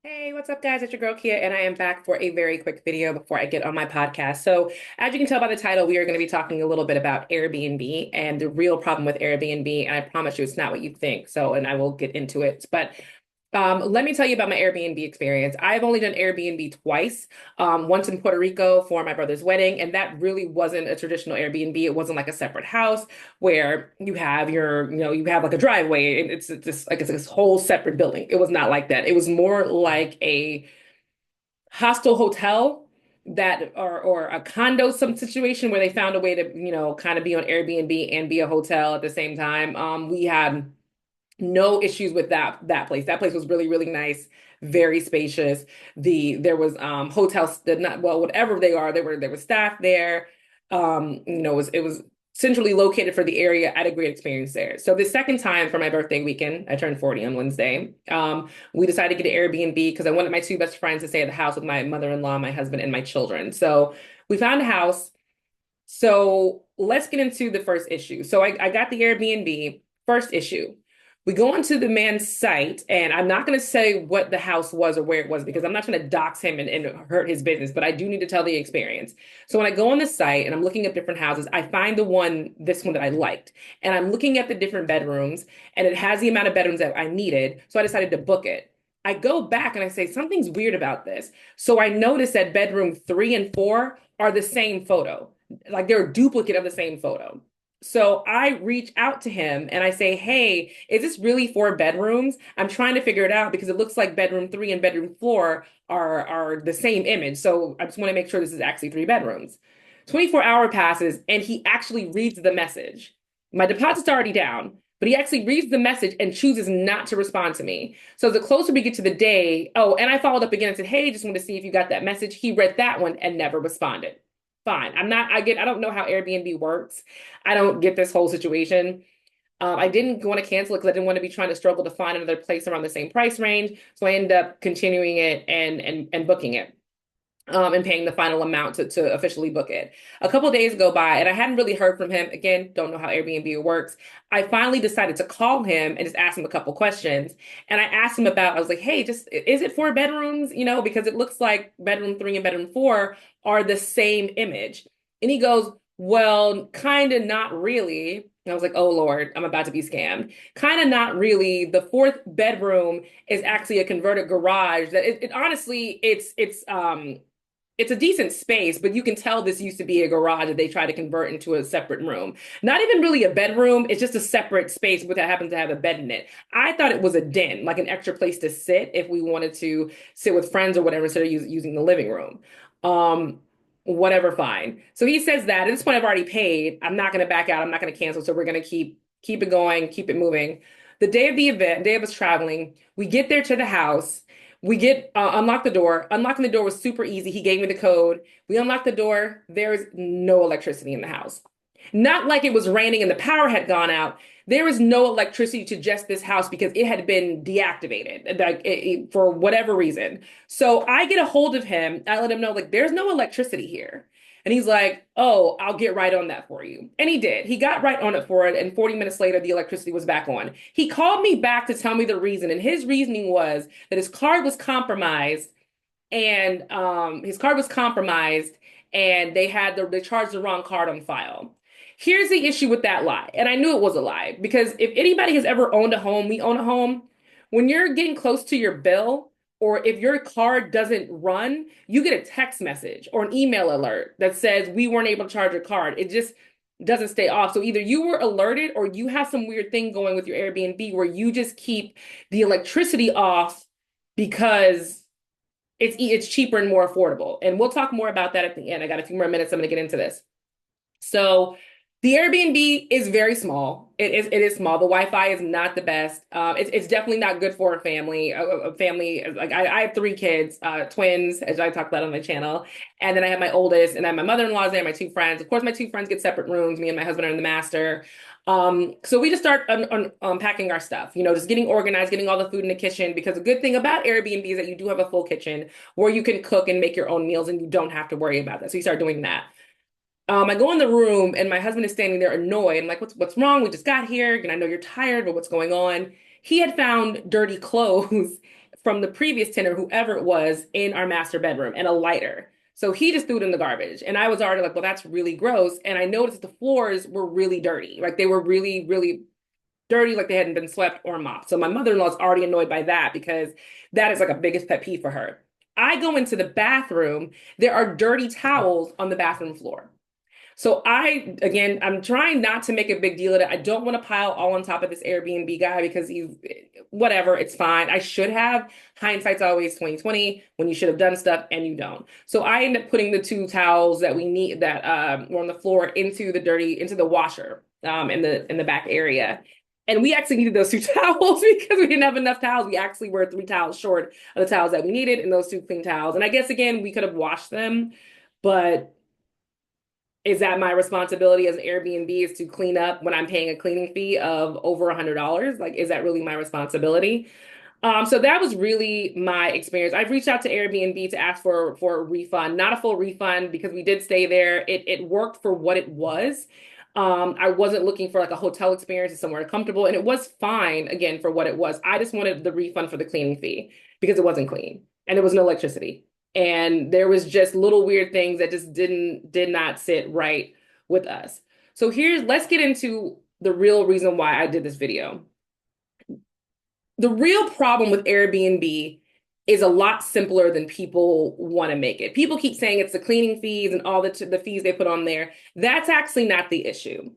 Hey, what's up, guys? It's your girl Kia, and I am back for a very quick video before I get on my podcast. So, as you can tell by the title, we are going to be talking a little bit about Airbnb and the real problem with Airbnb. And I promise you, it's not what you think. So, and I will get into it. But let me tell you about my Airbnb experience. I've only done Airbnb twice. Once in Puerto Rico for my brother's wedding, and that really wasn't a traditional Airbnb. It wasn't like a separate house where you have you have like a driveway and it's just like it's this whole separate building. It was not like that. It was more like a hostel hotel that or a condo some situation where they found a way to, kind of be on Airbnb and be a hotel at the same time. We had no issues with that place. That place was really, really nice, very spacious. There was hotels that not well, whatever they are, there was staff there. It was centrally located for the area. I had a great experience there. So the second time for my birthday weekend, I turned 40 on Wednesday. We decided to get an Airbnb because I wanted my two best friends to stay at the house with my mother-in-law, my husband, and my children. So we found a house. So let's get into the first issue. So I got the Airbnb. First issue. We go onto the man's site, and I'm not going to say what the house was or where it was because I'm not trying to dox him and hurt his business, but I do need to tell the experience. So when I go on the site and I'm looking up different houses, I find this one that I liked. And I'm looking at the different bedrooms, and it has the amount of bedrooms that I needed. So I decided to book it. I go back and I say, something's weird about this. So I notice that bedroom 3 and 4 are the same photo, like they're a duplicate of the same photo. So I reach out to him and I say, "Hey, is this really 4 bedrooms? I'm trying to figure it out because it looks like bedroom 3 and bedroom 4 are the same image. So I just want to make sure this is actually 3 bedrooms." 24-hour passes and he actually reads the message. My deposit's already down, but he actually reads the message and chooses not to respond to me. So the closer we get to the day, oh, and I followed up again and said, "Hey, just want to see if you got that message." He read that one and never responded. Fine. I don't know how Airbnb works. I don't get this whole situation. I didn't want to cancel it because I didn't want to be trying to struggle to find another place around the same price range. So I ended up continuing it and booking it. And paying the final amount to officially book it. A couple of days go by and I hadn't really heard from him. Again, don't know how Airbnb works. I finally decided to call him and just ask him a couple questions. And I asked him I was like, "Hey, just is it 4 bedrooms? Because it looks like bedroom 3 and bedroom 4 are the same image." And he goes, "Well, kind of not really." And I was like, "Oh Lord, I'm about to be scammed." Kind of not really. The fourth bedroom is actually a converted garage that it honestly, it's a decent space, but you can tell this used to be a garage that they try to convert into a separate room. Not even really a bedroom, it's just a separate space that happens to have a bed in it. I thought it was a den, like an extra place to sit if we wanted to sit with friends or whatever instead of using the living room. Um, Whatever, fine. So he says that at this point I've already paid. I'm not going to back out. I'm not going to cancel. So we're going to keep it going, keep it moving. The day of the event, day of us traveling, we get there to the house. We get unlock the door. Unlocking the door was super easy. He gave me the code. We unlocked the door. There is no electricity in the house. Not like it was raining and the power had gone out. There is no electricity to just this house because it had been deactivated, like for whatever reason. So I get a hold of him. I let him know, like, there's no electricity here. And he's like, "Oh, I'll get right on that for you." And he did. He got right on it for it. And 40 minutes later, the electricity was back on. He called me back to tell me the reason. And his reasoning was that his card was compromised and they charged the wrong card on file. Here's the issue with that lie. And I knew it was a lie because if anybody has ever owned a home, we own a home. When you're getting close to your bill, or if your card doesn't run, you get a text message or an email alert that says we weren't able to charge your card. It just doesn't stay off. So either you were alerted or you have some weird thing going with your Airbnb where you just keep the electricity off because it's cheaper and more affordable. And we'll talk more about that at the end. I got a few more minutes. I'm going to get into this. So the Airbnb is very small. It is small. The Wi-Fi is not the best. It's definitely not good for a family. A family like I have 3 kids, twins, as I talked about on my channel, and then I have my oldest, and I have my mother-in-law's there, my 2 friends. Of course, my 2 friends get separate rooms. Me and my husband are in the master. So we just start unpacking our stuff. Just getting organized, getting all the food in the kitchen. Because the good thing about Airbnb is that you do have a full kitchen where you can cook and make your own meals, and you don't have to worry about that. So you start doing that. I go in the room and my husband is standing there annoyed. I'm like, what's wrong? We just got here. And I know you're tired, but what's going on? He had found dirty clothes from the previous tenant, whoever it was, in our master bedroom and a lighter. So he just threw it in the garbage. And I was already like, well, that's really gross. And I noticed the floors were really dirty. Like they were really, really dirty, like they hadn't been swept or mopped. So my mother-in-law is already annoyed by that because that is like a biggest pet peeve for her. I go into the bathroom, there are dirty towels on the bathroom floor. So again, I'm trying not to make a big deal of it. I don't want to pile all on top of this Airbnb guy because whatever, it's fine. I should have. Hindsight's always 2020 when you should have done stuff and you don't. So I end up putting the two towels that we need that were on the floor into the washer in the back area. And we actually needed those two towels because we didn't have enough towels. We actually were 3 towels short of the towels that we needed and those two clean towels. And I guess again, we could have washed them, but is that my responsibility as an Airbnb is to clean up when I'm paying a cleaning fee of over $100? Like, is that really my responsibility? So that was really my experience. I've reached out to Airbnb to ask for a refund, not a full refund because we did stay there. It worked for what it was. I wasn't looking for like a hotel experience or somewhere comfortable, and it was fine again for what it was. I just wanted the refund for the cleaning fee because it wasn't clean and there was no electricity. And there was just little weird things that just did not sit right with us. So let's get into the real reason why I did this video. The real problem with Airbnb is a lot simpler than people want to make it. People keep saying it's the cleaning fees and all the fees they put on there. That's actually not the issue.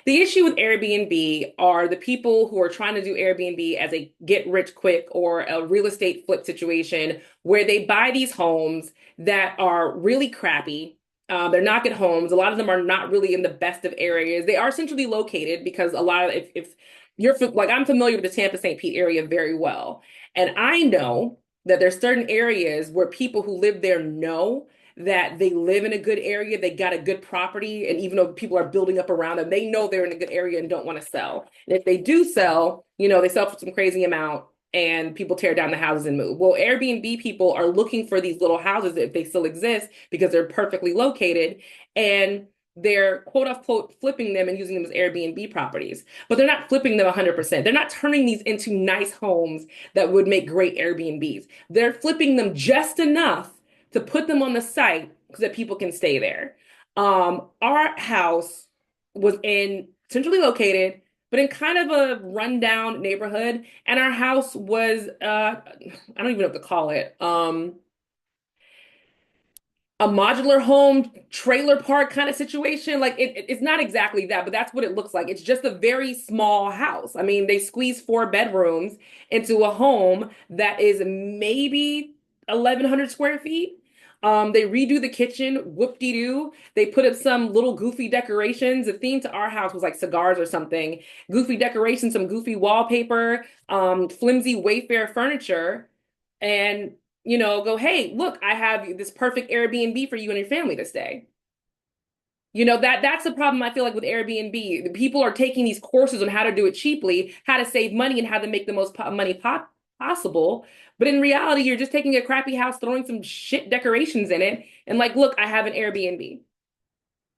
The issue with Airbnb are the people who are trying to do Airbnb as a get rich quick or a real estate flip situation where they buy these homes that are really crappy. They're not good homes. A lot of them are not really in the best of areas. They are centrally located because a lot of if you're like I'm familiar with the Tampa St. Pete area very well, and I know that there's certain areas where people who live there know that they live in a good area, they got a good property, and even though people are building up around them, they know they're in a good area and don't want to sell. And if they do sell, they sell for some crazy amount and people tear down the houses and move. Well, Airbnb people are looking for these little houses if they still exist because they're perfectly located and they're quote unquote flipping them and using them as Airbnb properties, but they're not flipping them 100%. They're not turning these into nice homes that would make great Airbnbs. They're flipping them just enough to put them on the site so that people can stay there. Our house was centrally located, but in kind of a rundown neighborhood. And our house was, I don't even know what to call it. A modular home trailer park kind of situation. Like it's not exactly that, but that's what it looks like. It's just a very small house. I mean, they squeeze 4 bedrooms into a home that is maybe 1,100 square feet. They redo the kitchen, whoop-de-doo. They put up some little goofy decorations. The theme to our house was like cigars or something. Goofy decorations, some goofy wallpaper, flimsy Wayfair furniture, and go, hey, look, I have this perfect Airbnb for you and your family to stay. That's the problem I feel like with Airbnb. The people are taking these courses on how to do it cheaply, how to save money and how to make the most money possible. But in reality, you're just taking a crappy house, throwing some shit decorations in it, and like, look, I have an Airbnb.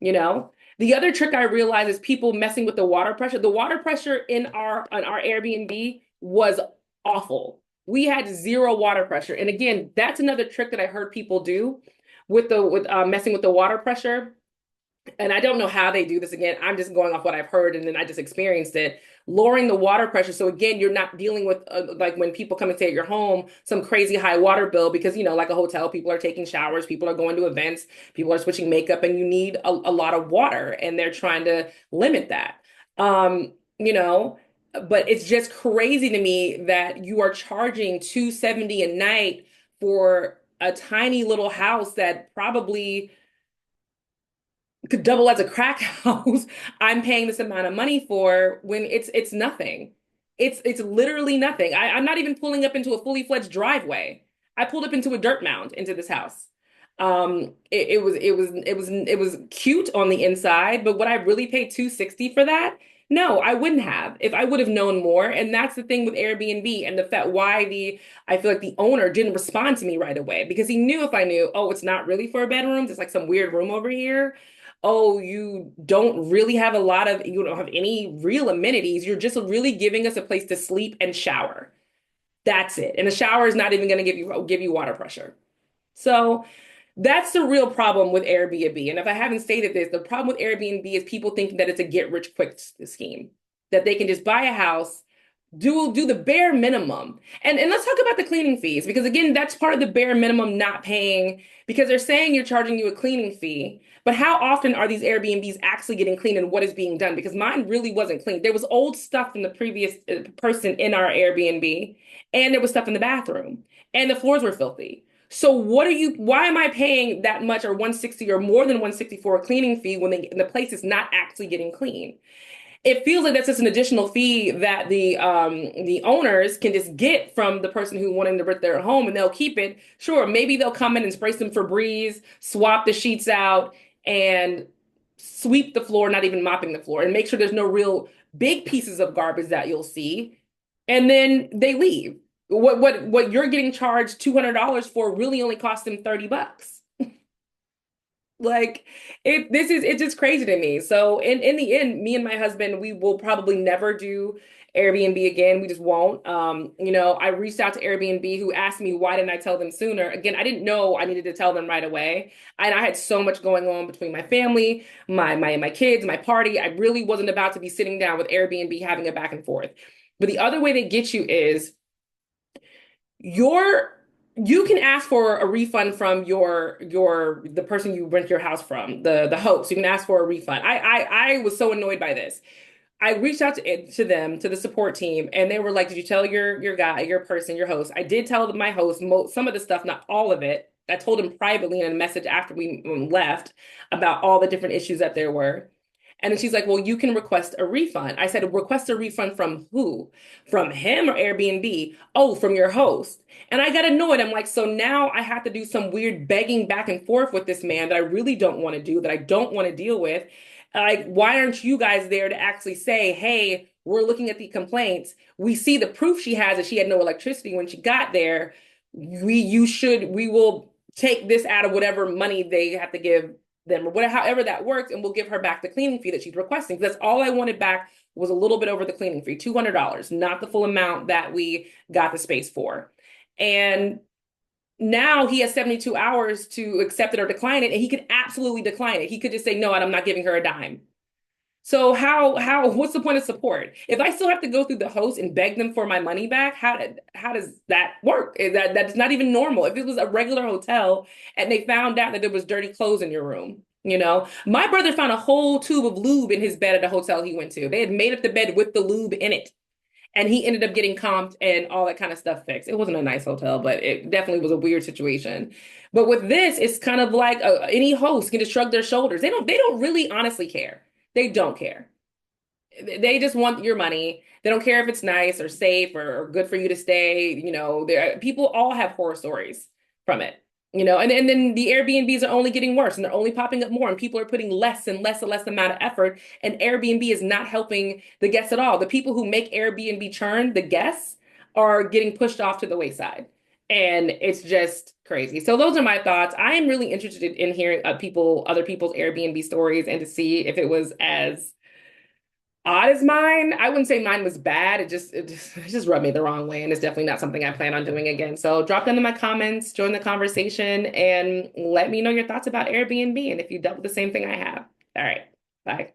The other trick I realized is people messing with the water pressure. The water pressure in our Airbnb was awful. We had zero water pressure. And again, that's another trick that I heard people do with messing with the water pressure. And I don't know how they do this. Again, I'm just going off what I've heard and then I just experienced it. Lowering the water pressure. So again, you're not dealing with like when people come and stay at your home, some crazy high water bill because, like a hotel, people are taking showers, people are going to events, people are switching makeup, and you need a lot of water and they're trying to limit that. But it's just crazy to me that you are charging $270 a night for a tiny little house that probably could double as a crack house. I'm paying this amount of money for when it's nothing. It's literally nothing. I'm not even pulling up into a fully fledged driveway. I pulled up into a dirt mound into this house. It was cute on the inside, but would I really pay $260 for that? No, I wouldn't have if I would have known more. And that's the thing with Airbnb and the fact why I feel like the owner didn't respond to me right away because he knew if I knew, oh, it's not really for bedrooms. It's like some weird room over here. Oh, you don't have any real amenities. You're just really giving us a place to sleep and shower. That's it. And the shower is not even going to give you water pressure. So that's the real problem with Airbnb. And if I haven't stated this, the problem with Airbnb is people thinking that it's a get rich quick scheme, that they can just buy a house, do the bare minimum. And let's talk about the cleaning fees, because again, that's part of the bare minimum not paying, because they're saying you're charging you a cleaning fee. But how often are these Airbnbs actually getting cleaned and what is being done? Because mine really wasn't clean. There was old stuff from the previous person in our Airbnb, and there was stuff in the bathroom, and the floors were filthy. So why am I paying that much, or 160 or more than 160 for a cleaning fee when the place is not actually getting clean? It feels like that's just an additional fee that the owners can just get from the person who wanted to rent their home, and they'll keep it. Sure, maybe they'll come in and spray some Febreze, swap the sheets out, and sweep the floor, not even mopping the floor, and make sure there's no real big pieces of garbage that you'll see. And then they leave. What you're getting charged $200 for really only cost them $30. Like it's just crazy to me. So in the end, me and my husband, we will probably never do Airbnb again. We just won't. I reached out to Airbnb, who asked me why didn't I tell them sooner. Again, I didn't know I needed to tell them right away. And I had so much going on between my family, my kids, my party. I really wasn't about to be sitting down with Airbnb having a back and forth. But the other way they get you is your you can ask for a refund from the person you rent your house from, the host. You can ask for a refund. I was so annoyed by this. I reached out to them, to the support team, and they were like, "Did you tell your guy, your person, your host?" I did tell my host some of the stuff, not all of it. I told him privately in a message after we left about all the different issues that there were. And then she's like, "Well, you can request a refund." I said, "Request a refund from who? From him or Airbnb?" "Oh, from your host." And I got annoyed. I'm like, so now I have to do some weird begging back and forth with this man that I really don't want to do, that I don't want to deal with. Like, why aren't you guys there to actually say, "Hey, we're looking at the complaints. We see the proof she has that she had no electricity when she got there. We will take this out of whatever money they have to give them, or whatever, however that works, and we'll give her back the cleaning fee that she's requesting." That's all I wanted back, was a little bit over the cleaning fee, $200, not the full amount that we got the space for. And now he has 72 hours to accept it or decline it, and he could absolutely decline it. He could just say, "No, I'm not giving her a dime." So what's the point of support? If I still have to go through the host and beg them for my money back, how does that work? That's not even normal. If it was a regular hotel and they found out that there was dirty clothes in your room, my brother found a whole tube of lube in his bed at a hotel he went to. They had made up the bed with the lube in it. And he ended up getting comped and all that kind of stuff fixed. It wasn't a nice hotel, but it definitely was a weird situation. But with this, it's kind of like any host can just shrug their shoulders. They don't really honestly care. They don't care. They just want your money. They don't care if it's nice or safe or good for you to stay. People all have horror stories from it. And then the Airbnbs are only getting worse, and they're only popping up more, and people are putting less and less and less amount of effort, and Airbnb is not helping the guests at all. The people who make Airbnb churn, the guests, are getting pushed off to the wayside. And it's just crazy. So those are my thoughts. I am really interested in hearing other people's Airbnb stories, and to see if it was as odd as mine. I wouldn't say mine was bad. It just rubbed me the wrong way, and it's definitely not something I plan on doing again. So drop down in my comments, join the conversation, and let me know your thoughts about Airbnb and if you dealt with the same thing I have. All right, bye.